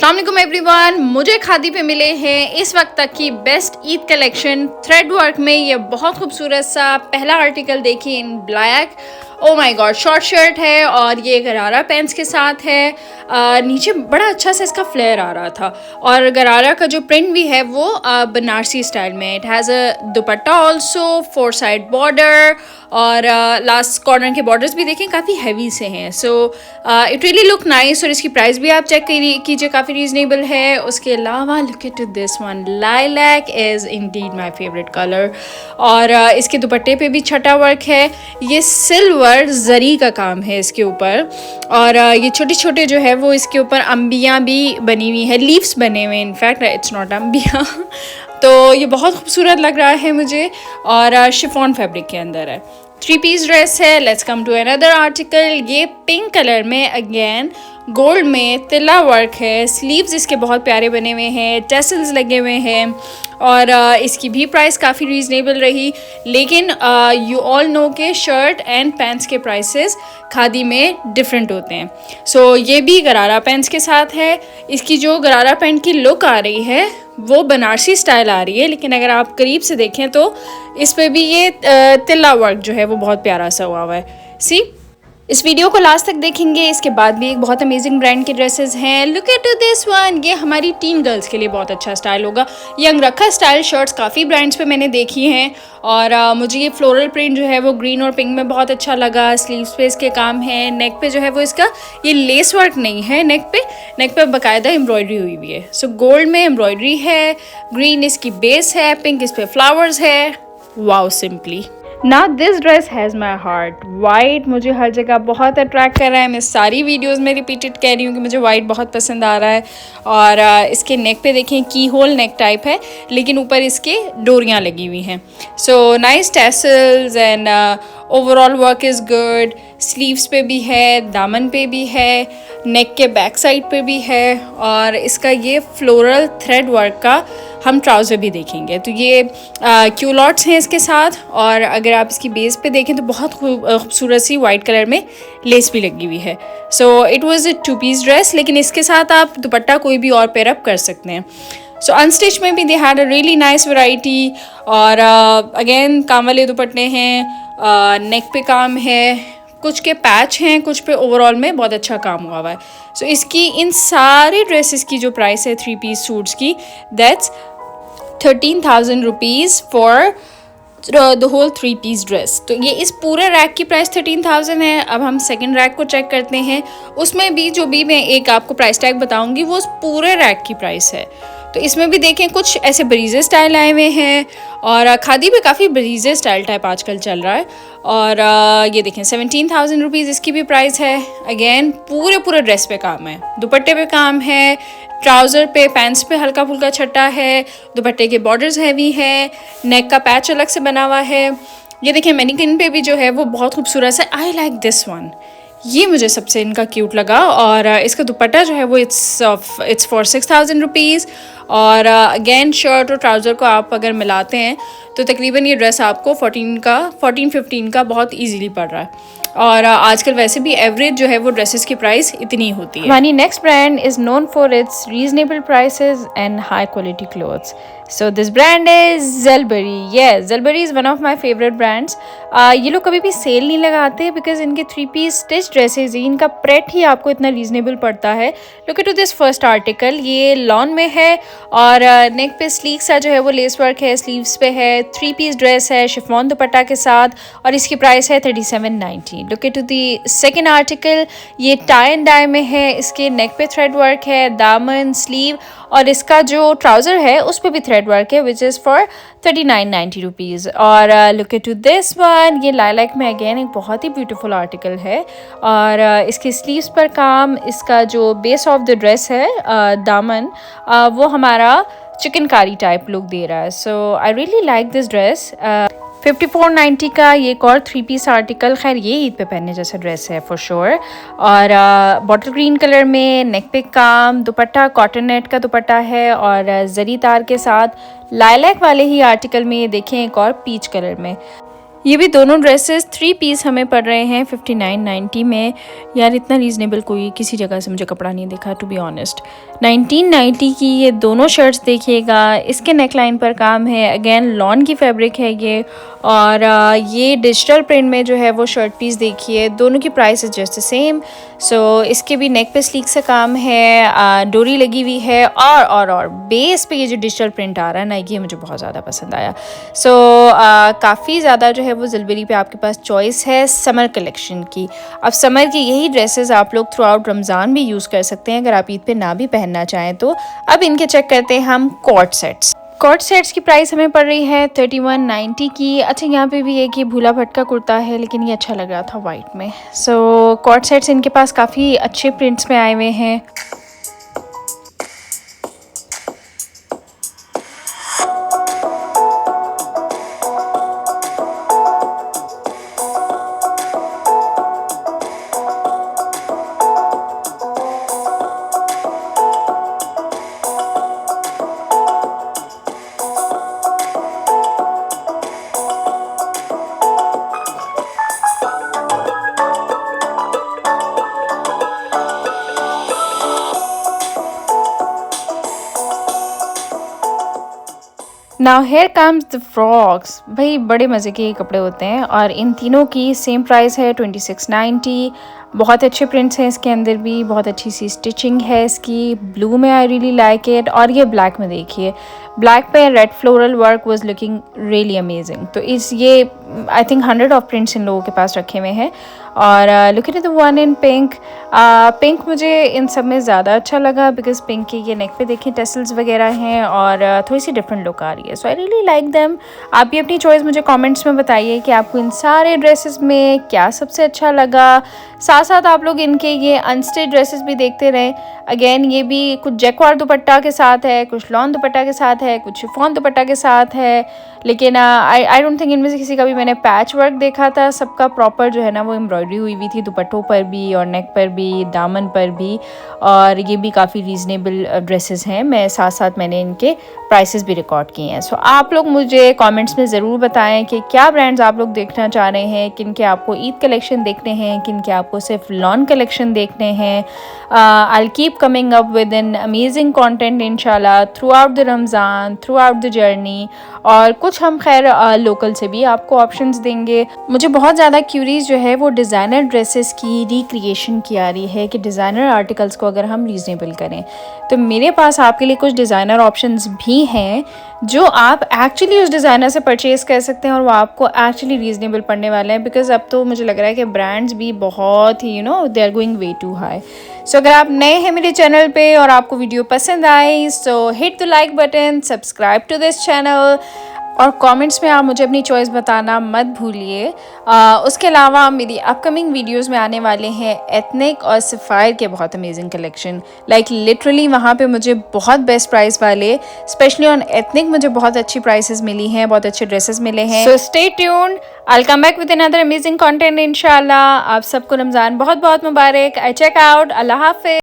अस्सलाम वालेकुम एवरीवन, मुझे खादी पे मिले हैं इस वक्त तक की best Eid collection thread work में। ये बहुत खूबसूरत सा पहला आर्टिकल देखिए in black. Oh my god, short shirt है और ये गरारा पैंट्स के साथ है। नीचे बड़ा अच्छा सा इसका फ्लेयर आ रहा था और गरारा का जो प्रिंट भी है वो बनारसी स्टाइल में। It has a dupatta also, 4 side border और लास्ट कॉर्नर के बॉर्डर्स भी देखें काफ़ी हैवी से हैं। So it really look nice और इसकी प्राइस भी आप चेक कीजिए, काफ़ी रीजनेबल है। उसके अलावा look at this one, lilac is Indeed my favourite colour. और इसके दुपट्टे पे भी छटा वर्क है। ये सिल्वर जरी का काम है इसके ऊपर और ये छोटे छोटे जो है वो इसके ऊपर अंबियाँ भी बनी हुई है, लीव्स बने हुए, इनफैक्ट इट्स नॉट अंबियाँ तो ये बहुत खूबसूरत लग रहा है मुझे और शिफॉन फैब्रिक के अंदर है। 3 पीस ड्रेस है। Let's come to another article. ये पिंक कलर में अगेन गोल्ड में तिल्ला वर्क है। स्लीव्स इसके बहुत प्यारे बने हुए हैं, टेसल्स लगे हुए हैं और इसकी भी प्राइस काफ़ी रीज़नेबल रही। लेकिन यू ऑल नो के शर्ट एंड पैंट्स के प्राइसेस खादी में डिफरेंट होते हैं। सो ये भी गरारा पैंट्स के साथ है। इसकी जो गरारा पैंट की लुक आ रही है वो बनारसी स्टाइल आ रही है, लेकिन अगर आप करीब से देखें तो इस पे भी ये तिल्ला वर्क जो है वो बहुत प्यारा सा हुआ है। सी, इस वीडियो को लास्ट तक देखेंगे। इसके बाद भी एक बहुत अमेजिंग ब्रांड के ड्रेसेस हैं। लुक एट दिस वन, ये हमारी टीन गर्ल्स के लिए बहुत अच्छा स्टाइल होगा। यंग रखा स्टाइल शर्ट्स काफ़ी ब्रांड्स पे मैंने देखी हैं और मुझे ये फ्लोरल प्रिंट जो है वो ग्रीन और पिंक में बहुत अच्छा लगा। स्लीव्स पे इसके काम है, नेक पे जो है वो इसका ये लेस वर्क नहीं है, नेक पे बाकायदा एम्ब्रॉयडरी हुई हुई है। सो गोल्ड में एम्ब्रॉयडरी है, ग्रीन इसकी बेस है, पिंक इस पे फ्लावर्स है। वाओ, सिंपली ना this dress has my heart. White मुझे हर जगह बहुत अट्रैक्ट कर रहा है। मैं सारी वीडियोस में रिपीटेड कह रही हूँ कि मुझे वाइट बहुत पसंद आ रहा है। और इसके नेक पे देखें की होल नेक टाइप है, लेकिन ऊपर इसके डोरियाँ लगी हुई हैं। So nice tassels and overall work is good. Sleeves पे भी है, दामन पे भी है, नेक के बैक साइड पे भी है और इसका ये फ्लोरल थ्रेड वर्क का हम ट्राउज़र भी देखेंगे। तो ये क्यूलॉट्स हैं इसके साथ और अगर आप इसकी बेस पे देखें तो बहुत खूबसूरत सी वाइट कलर में लेस भी लगी हुई है। So it was a 2 piece dress, लेकिन इसके साथ आप दुपट्टा कोई भी और पेयर अप कर सकते हैं। सो अनस्टिच में भी they had a really nice variety और अगेन काम वाले दुपट्टे हैं, नेक पे काम है, कुछ के पैच हैं, कुछ पे ओवरऑल में बहुत अच्छा काम हुआ हुआ है। सो इसकी इन सारे ड्रेसेस की जो प्राइस है 3 पीस सूट्स की, that's 13,000 rupees for the whole 3 piece dress. तो ये इस पूरे रैक की प्राइस 13,000 है। अब हम सेकंड रैक को चेक करते हैं। उसमें भी जो भी मैं एक आपको प्राइस टैग बताऊंगी वो उस पूरे रैक की प्राइस है। तो इसमें भी देखें कुछ ऐसे ब्रीजे स्टाइल आए हुए हैं और खादी में काफ़ी ब्रीजे स्टाइल टाइप आजकल चल रहा है। और ये देखें 17,000 रुपीज़ इसकी भी प्राइस है। अगेन पूरे ड्रेस पे काम है, दुपट्टे पे काम है, ट्राउज़र पे पैंट्स पे हल्का फुल्का छट्टा है, दुपट्टे के बॉर्डर्स हैवी है, नेक का पैच अलग से बना हुआ है। ये देखें मैनिकिन पे भी जो है वो बहुत खूबसूरत है। आई लाइक दिस वन, ये मुझे सबसे इनका क्यूट लगा और इसका दुपट्टा जो है वो इट्स फॉर 6,000 रुपीज़। और अगेन शर्ट और ट्राउज़र को आप अगर मिलाते हैं तो तकरीबन ये ड्रेस आपको 14-15 का बहुत इजीली पड़ रहा है। और आजकल वैसे भी एवरेज जो है वो ड्रेसेस की प्राइस इतनी होती है। हमारी next brand is known for its reasonable prices and high quality clothes. So this brand is Zelberry. Yes, Zelberry is one of my favorite brands. ये लोग कभी भी सेल नहीं लगाते बिकॉज इनके 3 पीस स्टिच ड्रेसेस ही, इनका प्रेट ही आपको इतना रीजनेबल पड़ता है। Look at this first article, ये लॉन में है और नेक पे स्लीक सा जो है वो लेस वर्क है, स्लीव्स पे है, 3 पीस ड्रेस है शिफॉन दुपट्टा के साथ और इसकी प्राइस है 3790। Look at the second article, ये टाई एंड डाई में है, इसके नेक पे थ्रेड वर्क है, दामन, स्लीव और इसका जो ट्राउज़र है उस पर भी थ्रेड वर्क है विच इज़ फॉर 3990 रुपीज़। और look at to this one, ये लाइलैक में अगेन एक बहुत ही ब्यूटीफुल आर्टिकल है और इसके स्लीव्स पर काम, इसका जो बेस ऑफ द ड्रेस है दामन, वो हमारा चिकनकारी टाइप लुक दे रहा है। So I really like this dress. 5490 का ये एक और 3 पीस आर्टिकल, खैर ये ईद पे पहनने जैसा ड्रेस है फॉर श्योर। और बॉटल ग्रीन कलर में नेक पे काम, दुपट्टा कॉटन नेट का दुपट्टा है और जरी तार के साथ। लाइलैक वाले ही आर्टिकल में ये देखें एक और पीच कलर में। ये भी दोनों ड्रेसेस 3 पीस हमें पड़ रहे हैं 59.90 में। यार इतना रीज़नेबल कोई किसी जगह से मुझे कपड़ा नहीं दिखा, टू बी ऑनेस्ट। 1990 की ये दोनों शर्ट्स देखिएगा, इसके नेकलाइन पर काम है, अगेन लॉन की फैब्रिक है ये, और ये डिजिटल प्रिंट में जो है वो शर्ट पीस देखिए, दोनों की price is just the same. So इसके भी नेक पे स्लीक से काम है, डोरी लगी हुई है, और बेस पे ये जो डिजिटल प्रिंट आ रहा है ना, ये मुझे बहुत ज़्यादा पसंद आया। सो काफ़ी ज़्यादा जो है वो ज़िलबरी पे आपके पास चॉइस है समर कलेक्शन की। अब समर की यही ड्रेसेस आप लोग थ्रू आउट रमज़ान भी यूज़ कर सकते हैं अगर आप ईद पे ना भी पहनना चाहें तो। अब इनके चेक करते हैं हम कॉर्ड सेट्स। कॉर्ड सेट्स की प्राइस हमें पड़ रही है 31.90 की। अच्छा, यहाँ पे भी एक ये भूला भटका कुर्ता है, लेकिन ये अच्छा लग रहा था वाइट में। सो कॉर्ड सेट्स इनके पास काफ़ी अच्छे प्रिंट्स में आए हुए हैं। Now here comes the frocks. भाई बड़े मज़े के ये कपड़े होते हैं, और इन तीनों की सेम प्राइस है 26.90। बहुत अच्छे प्रिंट्स हैं इसके अंदर भी, बहुत अच्छी सी स्टिचिंग है इसकी। ब्लू में आई रियली लाइक इट, और ये ब्लैक में देखिए, ब्लैक पे red floral work was looking really amazing. तो इस ये आई थिंक 100 ऑफ प्रिंट्स इन लोगों के पास रखे हुए हैं। और look at the one in pink. Pink मुझे इन सब में ज़्यादा अच्छा लगा, बिकॉज पिंक के ये नेक पे देखें टेसल्स वगैरह हैं, और थोड़ी सी डिफरेंट लुक आ रही है। So I really like them. आप भी अपनी चॉइस मुझे कमेंट्स में बताइए कि आपको इन सारे ड्रेसेस में क्या सबसे अच्छा लगा। साथ साथ आप लोग इनके ये अनस्टिच ड्रेसेस भी देखते रहें। अगेन ये भी कुछ जैकवार दुपट्टा के साथ है, कुछ लॉन दुपट्टा के साथ है, कुछ शिफॉन दुपट्टा के साथ है, लेकिन आई डोंट थिंक इनमें से किसी का भी मैंने पैच वर्क देखा था। सबका प्रॉपर जो है ना वो एम्ब्रॉयडरी हुई हुई थी, दुपट्टों पर भी और नेक पर भी, दामन पर भी। और ये भी काफ़ी रीज़नेबल ड्रेसेस हैं। मैं साथ साथ मैंने इनके प्राइसेस भी रिकॉर्ड किए हैं। सो आप लोग मुझे कमेंट्स में ज़रूर बताएं कि क्या ब्रांड्स आप लोग देखना चाह रहे हैं, किन के आपको ईद कलेक्शन देखने हैं, किन के आपको सिर्फ लॉन कलेक्शन देखने हैं। I keep coming up with an amazing content इंशाल्लाह throughout the Ramzan, throughout the journey. और कुछ हम खैर लोकल से भी आपको ऑप्शंस देंगे। मुझे बहुत ज़्यादा क्यूरीज जो है वो डिज़ाइनर ड्रेसेस की रिक्रिएशन की आ रही है कि डिज़ाइनर आर्टिकल्स को अगर हम रीज़नेबल करें, तो मेरे पास आपके लिए कुछ डिज़ाइनर ऑप्शंस भी हैं जो आप एक्चुअली उस डिज़ाइनर से परचेज़ कर सकते हैं, और वो आपको एक्चुअली रीज़नेबल पड़ने वाले हैं। बिकॉज अब तो मुझे लग रहा है कि ब्रांड्स भी बहुत ही they are going way too high. So अगर आप नए हैं मेरे चैनल पे और आपको वीडियो पसंद आई, so hit the like button, subscribe to this channel, और कमेंट्स में आप मुझे अपनी चॉइस बताना मत भूलिए। उसके अलावा मेरी अपकमिंग वीडियोस में आने वाले हैं एथनिक और सफ़ायर के बहुत अमेजिंग कलेक्शन। लाइक लिटरली वहाँ पे मुझे बहुत बेस्ट प्राइस वाले, स्पेशली ऑन एथनिक मुझे बहुत अच्छी प्राइसेस मिली हैं, बहुत अच्छे ड्रेसेस मिले हैं। So stay tuned, I will come back with another amazing content इंशाल्लाह। आप सबको रमज़ान बहुत बहुत मुबारक। I check out. अल्लाह हाफ़िज़।